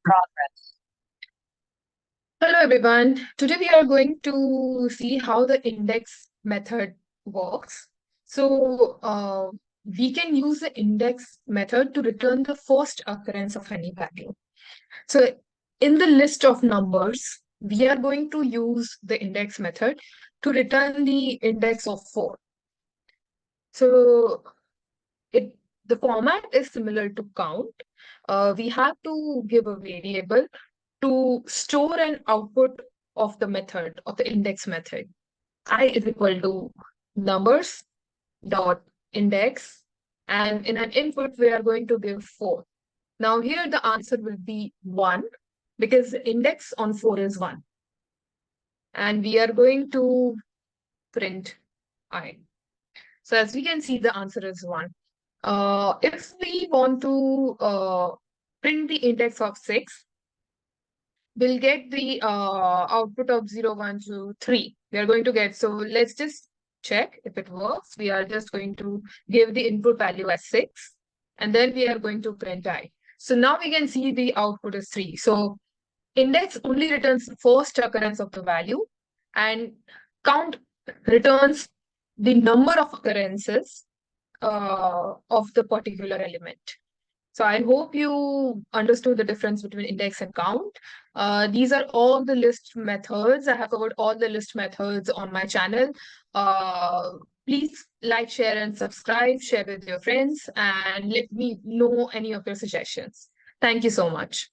Progress. Hello everyone. Today we are going to see how the index method works. We can use the index method to return the first occurrence of any value. So in the list of numbers, we are going to use the index method to return the index of 4. So it the format is similar to count. We have to give a variable to store an output of the method, of the index method. I is equal to numbers dot index, and in an input, we are going to give 4. Now here the answer will be 1 because the index on 4 is 1. And we are going to print I. So as we can see, the answer is 1. If we want to print the index of 6, we'll get the output of 0, 1, 2, 3. We are going to get, so let's just check if it works. We are just going to give the input value as 6, and then we are going to print I. So now we can see the output is 3. So index only returns the first occurrence of the value, and count returns the number of occurrences of the particular element. So I hope you understood the difference between index and count. These are all the list methods. I have covered all the list methods on my channel. Please like, share, and subscribe. Share with your friends and let me know any of your suggestions. Thank you so much.